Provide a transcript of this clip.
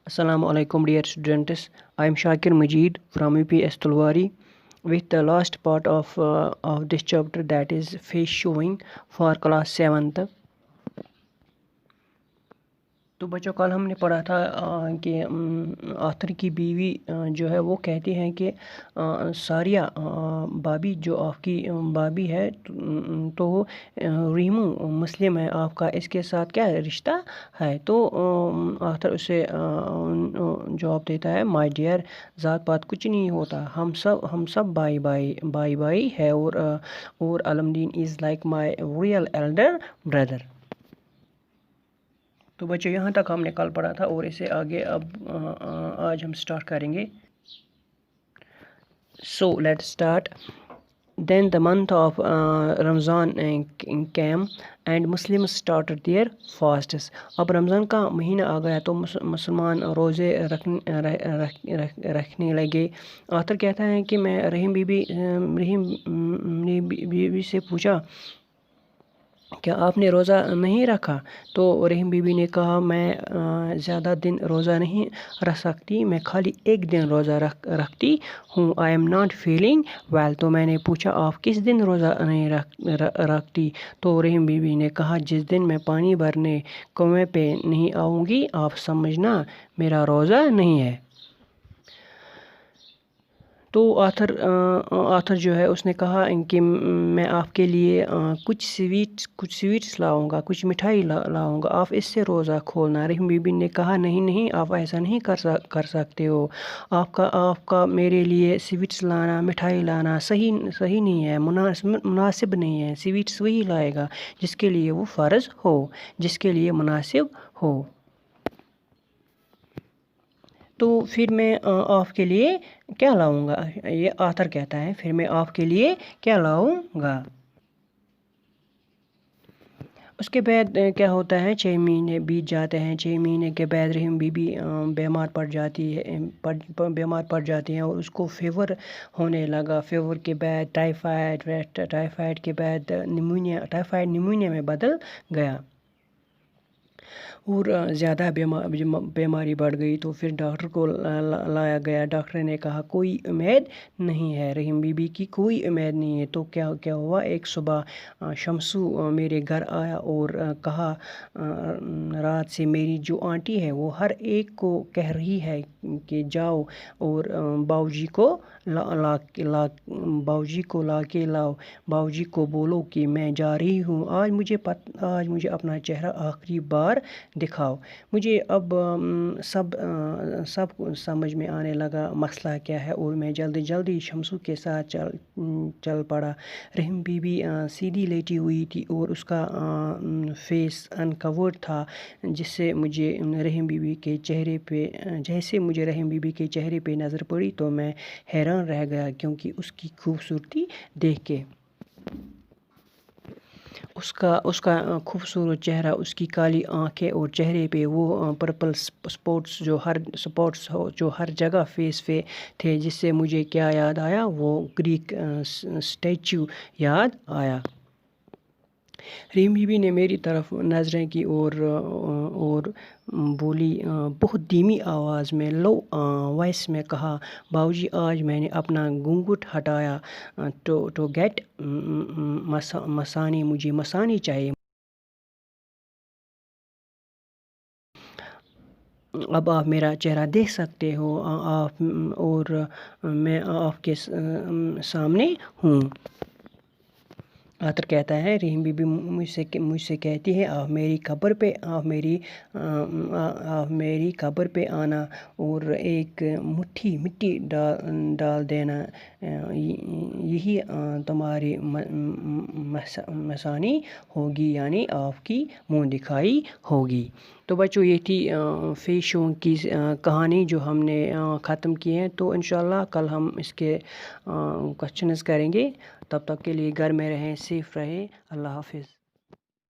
Assalamu alaikum dear students. I am Shakir Majid from UPS Tulwari with the last part of this chapter, that is face showing for class 7th. تو بچوں کل ہم نے پڑھا تھا کہ author کی بیوی جو ہے وہ کہتی ہیں کہ ساریہ بابی جو آپ کی بابی ہے تو ریمو مسلم ہے آپ کا، اس کے ساتھ کیا رشتہ ہے؟ تو آتھر اسے جواب دیتا ہے مائی ڈیئر، ذات پات کچھ نہیں ہوتا، ہم سب بائی ہے، اور Alamdin is like my real elder brother. تو بچے یہاں تک ہم نے کل پڑھا تھا اور اسے آگے اب آج ہم سٹارٹ کریں گے۔ So let start. Then the month of Ramzan came and Muslims started their fasts. اب رمضان کا مہینہ آ گیا تو مسلمان روزے رکھنے لگے۔ آتھر کہتا ہے کہ میں رحیم بیوی سے پوچھا کیا آپ نے روزہ نہیں رکھا؟ تو رحیم بی بی نے کہا میں زیادہ دن روزہ نہیں رکھ سکتی، میں خالی ایک دن روزہ رکھتی ہوں، I am not feeling well. تو میں نے پوچھا آپ کس دن روزہ نہیں رکھتی؟ تو رحیم بی بی نے کہا جس دن میں پانی بھرنے کنویں پہ نہیں آؤں گی، آپ سمجھنا میرا روزہ نہیں ہے۔ تو آتھر جو ہے اس نے کہا کہ میں آپ کے لیے کچھ سویٹس لاؤں گا، کچھ مٹھائی لاؤں گا، آپ اس سے روزہ کھولنا۔ رحیم بی بی نے کہا نہیں آپ ایسا نہیں کر سکتے ہو، آپ کا میرے لیے سویٹس لانا، مٹھائی لانا صحیح نہیں ہے، مناسب نہیں ہے۔ سویٹس وہی لائے گا جس کے لیے وہ فرض ہو، جس کے لیے مناسب ہو۔ تو پھر میں آپ کے لیے کیا لاؤں گا؟ یہ آتھر کہتا ہے پھر میں آپ کے لیے کیا لاؤں گا۔ اس کے بعد کیا ہوتا ہے، 6 مہینے بیت جاتے ہیں۔ 6 مہینے کے بعد رحیم بی بی بیمار پڑ جاتی ہیں اور اس کو فیور ہونے لگا۔ فیور کے بعد ٹائیفائڈ کے بعد نیمونیا میں بدل گیا اور زیادہ بیماری بڑھ گئی۔ تو پھر ڈاکٹر کو لایا گیا، ڈاکٹر نے کہا کوئی امید نہیں ہے، رحیم بی بی کی کوئی امید نہیں ہے۔ تو کیا ہوا، ایک صبح شمسو میرے گھر آیا اور کہا رات سے میری جو آنٹی ہے وہ ہر ایک کو کہہ رہی ہے کہ جاؤ اور باؤجی کو لا کے لاؤ، باؤجی کو بولو کہ میں جا رہی ہوں، آج مجھے اپنا چہرہ آخری بار دکھاؤ۔ مجھے اب سب سمجھ میں آنے لگا مسئلہ کیا ہے اور میں جلدی شمسو کے ساتھ چل پڑا۔ رحیم بی بی سیدھی لیٹی ہوئی تھی اور اس کا فیس انکورڈ تھا، جیسے مجھے رحیم بی بی کے چہرے پہ نظر پڑی تو میں حیران رہ گیا کیونکہ اس کی خوبصورتی دیکھ کے اس کا خوبصورت چہرہ، اس کی کالی آنکھیں اور چہرے پہ وہ پرپل سپاٹس جو ہر جگہ فیس پہ تھے، جس سے مجھے کیا یاد آیا، وہ گریک اسٹیچو یاد آیا۔ رحیم بی بی نے میری طرف نظریں کی اور بولی بہت دھیمی آواز میں، لو وائس میں کہا باؤجی آج میں نے اپنا گھونگھٹ ہٹایا ٹو گیٹ مسانی، مجھے مسانی چاہیے، اب آپ میرا چہرہ دیکھ سکتے ہو، اور میں آپ کے سامنے ہوں۔ آتھر کہتا ہے رحیم بی بی مجھ سے کہتی ہے آپ میری قبر پہ آنا اور ایک مٹھی مٹی ڈال دینا، یہی تمہاری مسانی ہوگی، یعنی آپ کی منہ دکھائی ہوگی۔ تو بچوں یہ تھی فیس شو کی کہانی جو ہم نے ختم کی ہے۔ تو انشاءاللہ کل ہم اس کے کوسچنز کریں گے۔ تب تک کے لیے گھر میں رہیں، سیف رہیں، اللہ حافظ۔